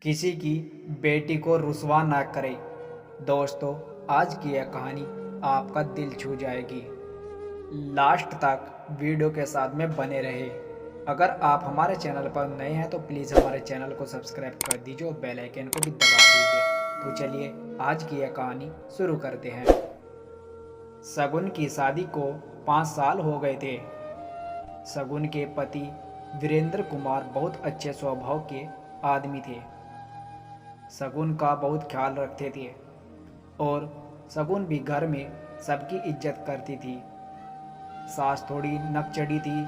किसी की बेटी को रुसवा ना करे। दोस्तों, आज की यह कहानी आपका दिल छू जाएगी। लास्ट तक वीडियो के साथ में बने रहे। अगर आप हमारे चैनल पर नए हैं तो प्लीज़ हमारे चैनल को सब्सक्राइब कर दीजिए और बेल आइकन को भी दबा दीजिए। तो चलिए आज की यह कहानी शुरू करते हैं। शगुन की शादी को 5 साल हो गए थे। शगुन के पति वीरेंद्र कुमार बहुत अच्छे स्वभाव के आदमी थे। शगुन का बहुत ख्याल रखते थे और शगुन भी घर में सबकी इज्जत करती थी। सास थोड़ी नकचढ़ी थी,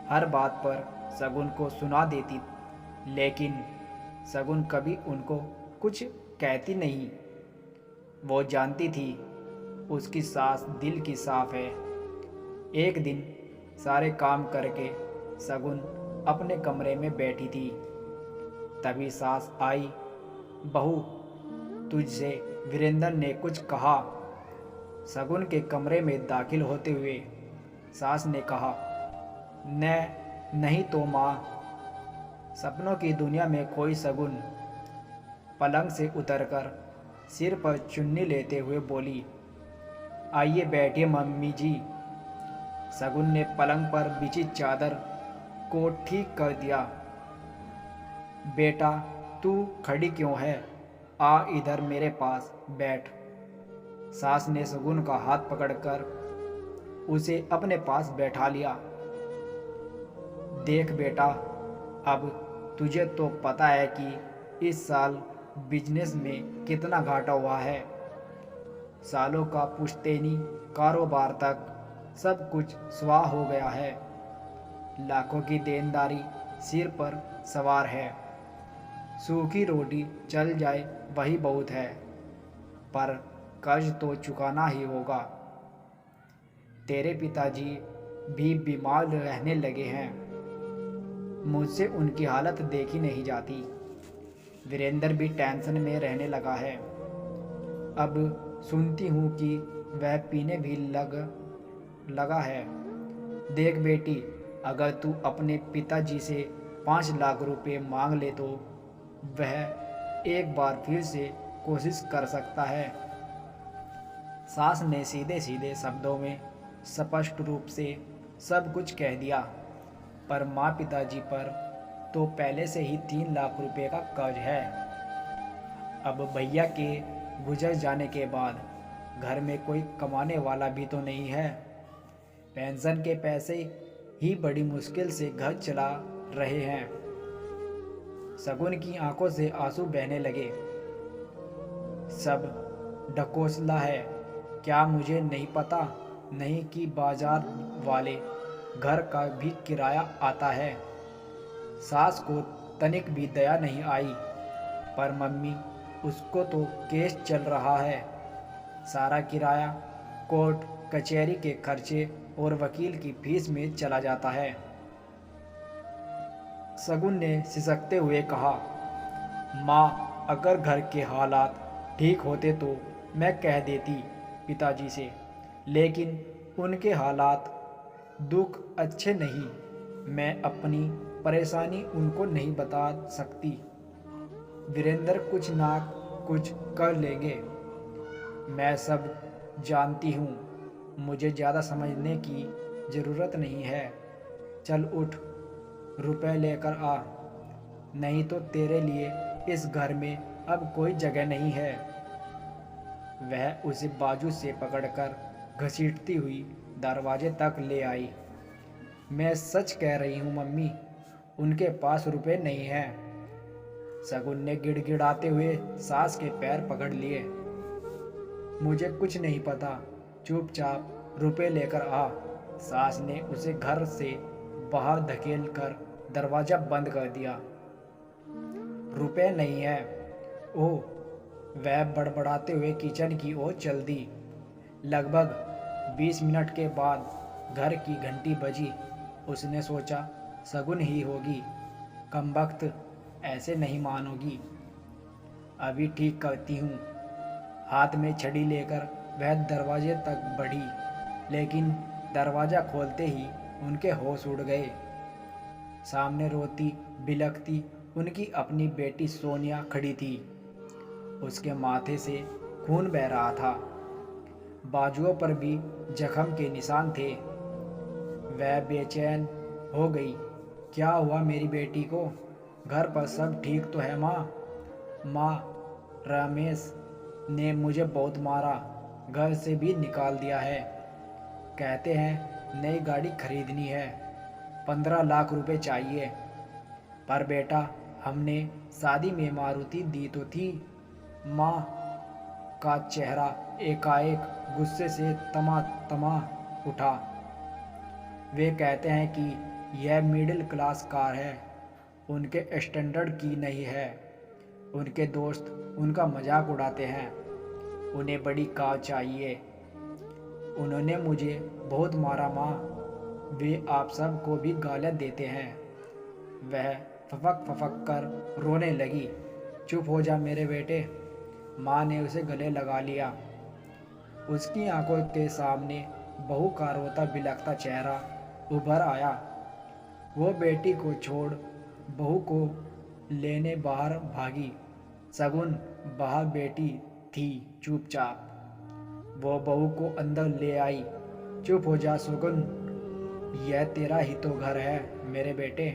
हर बात पर शगुन को सुना देती, लेकिन शगुन कभी उनको कुछ कहती नहीं। वो जानती थी उसकी सास दिल की साफ है। एक दिन सारे काम करके शगुन अपने कमरे में बैठी थी, तभी सास आई। बहू, तुझसे वीरेंद्र ने कुछ कहा? शगुन के कमरे में दाखिल होते हुए सास ने कहा, नहीं तो माँ। सपनों की दुनिया में कोई शगुन पलंग से उतरकर सिर पर चुन्नी लेते हुए बोली, आइए बैठिए मम्मी जी। शगुन ने पलंग पर बिछी चादर को ठीक कर दिया। बेटा, तू खड़ी क्यों है? आ इधर मेरे पास बैठ। सास ने शगुन का हाथ पकड़कर उसे अपने पास बैठा लिया। देख बेटा, अब तुझे तो पता है कि इस साल बिजनेस में कितना घाटा हुआ है। सालों का पुश्तैनी कारोबार तक सब कुछ स्वाह हो गया है। लाखों की देनदारी सिर पर सवार है। सूखी रोटी चल जाए वही बहुत है, पर कर्ज तो चुकाना ही होगा। तेरे पिताजी भी बीमार रहने लगे हैं, मुझसे उनकी हालत देखी नहीं जाती। वीरेंद्र भी टेंशन में रहने लगा है। अब सुनती हूँ कि वह पीने भी लगा है। देख बेटी, अगर तू अपने पिताजी से 5 लाख रुपए मांग ले तो वह एक बार फिर से कोशिश कर सकता है। सास ने सीधे सीधे शब्दों में स्पष्ट रूप से सब कुछ कह दिया, पर माँ पिताजी पर तो पहले से ही 3 लाख रुपए का कर्ज है। अब भैया के गुजर जाने के बाद घर में कोई कमाने वाला भी तो नहीं है। पेंशन के पैसे ही बड़ी मुश्किल से घर चला रहे हैं। शगुन की आंखों से आंसू बहने लगे। सब ढकोसला है। क्या मुझे नहीं पता नहीं कि बाजार वाले घर का भी किराया आता है? सास को तनिक भी दया नहीं आई, पर मम्मी, उसको तो केस चल रहा है। सारा किराया कोर्ट कचहरी के खर्चे और वकील की फीस में चला जाता है। शगुन ने सिसकते हुए कहा, माँ, अगर घर के हालात ठीक होते तो मैं कह देती पिताजी से, लेकिन उनके हालात दुख अच्छे नहीं। मैं अपनी परेशानी उनको नहीं बता सकती। वीरेंद्र कुछ ना कुछ कर लेंगे। मैं सब जानती हूँ, मुझे ज़्यादा समझने की ज़रूरत नहीं है। चल उठ, रुपए लेकर आ, नहीं तो तेरे लिए इस घर में अब कोई जगह नहीं है। वह उसे बाजू से पकड़कर घसीटती हुई दरवाजे तक ले आई। मैं सच कह रही हूँ मम्मी, उनके पास रुपए नहीं हैं। शगुन ने गिड़गिड़ाते हुए सास के पैर पकड़ लिए। मुझे कुछ नहीं पता, चुपचाप रुपए लेकर आ। सास ने उसे घर से बाहर धकेल कर दरवाज़ा बंद कर दिया। रुपए नहीं है? ओह, वह बड़बड़ाते हुए किचन की ओर चल दी। लगभग 20 मिनट के बाद घर की घंटी बजी। उसने सोचा शगुन ही होगी, कमबख्त ऐसे नहीं मानोगी। अभी ठीक करती हूँ। हाथ में छड़ी लेकर वह दरवाजे तक बढ़ी, लेकिन दरवाज़ा खोलते ही उनके होश उड़ गए। सामने रोती बिलखती उनकी अपनी बेटी सोनिया खड़ी थी। उसके माथे से खून बह रहा था, बाजुओं पर भी जख्म के निशान थे। वह बेचैन हो गई। क्या हुआ मेरी बेटी को? घर पर सब ठीक तो है माँ? माँ, रमेश ने मुझे बहुत मारा, घर से भी निकाल दिया है। कहते हैं नई गाड़ी खरीदनी है, 15 लाख रुपए चाहिए। पर बेटा, हमने शादी में मारुति दी तो थी। माँ का चेहरा एकाएक गुस्से से तमा उठा। वे कहते हैं कि यह मिडिल क्लास कार है, उनके स्टैंडर्ड की नहीं है। उनके दोस्त उनका मजाक उड़ाते हैं, उन्हें बड़ी कार चाहिए। उन्होंने मुझे बहुत मारा माँ, वे आप सब को भी गालियाँ देते हैं। वह फपक कर रोने लगी। चुप हो जा मेरे बेटे, माँ ने उसे गले लगा लिया। उसकी आंखों के सामने बहू का रोता बिलखता चेहरा उभर आया। वो बेटी को छोड़ बहू को लेने बाहर भागी। सगुन बाहर बेटी थी चुपचाप। वो बहू को अंदर ले आई। चुप हो जा सुगुन, यह तेरा ही तो घर है मेरे बेटे।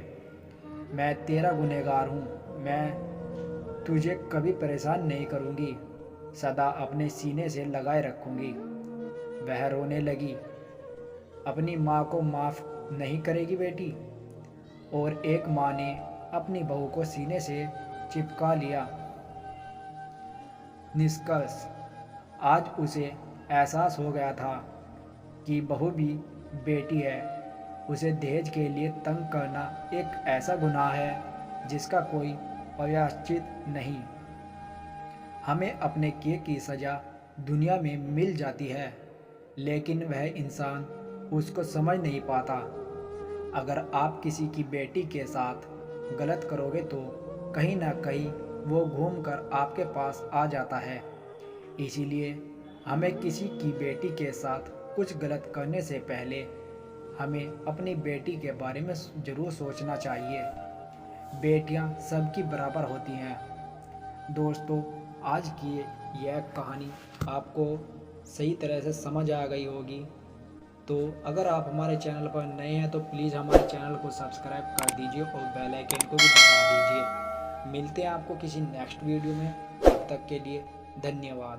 मैं तेरा गुनहगार हूँ। मैं तुझे कभी परेशान नहीं करूँगी, सदा अपने सीने से लगाए रखूँगी। वह रोने लगी। अपनी माँ को माफ़ नहीं करेगी बेटी? और एक माँ ने अपनी बहू को सीने से चिपका लिया। निष्कर्ष, आज उसे एहसास हो गया था कि बहू भी बेटी है। उसे दहेज के लिए तंग करना एक ऐसा गुनाह है जिसका कोई प्रायश्चित नहीं। हमें अपने किए की सज़ा दुनिया में मिल जाती है, लेकिन वह इंसान उसको समझ नहीं पाता। अगर आप किसी की बेटी के साथ गलत करोगे तो कहीं ना कहीं वो घूम कर आपके पास आ जाता है। इसीलिए हमें किसी की बेटी के साथ कुछ गलत करने से पहले हमें अपनी बेटी के बारे में ज़रूर सोचना चाहिए। बेटियां सबकी बराबर होती हैं। दोस्तों, आज की यह कहानी आपको सही तरह से समझ आ गई होगी। तो अगर आप हमारे चैनल पर नए हैं तो प्लीज़ हमारे चैनल को सब्सक्राइब कर दीजिए और बेल आइकन को भी दबा दीजिए। मिलते हैं आपको किसी नेक्स्ट वीडियो में, तब तक के लिए धन्यवाद।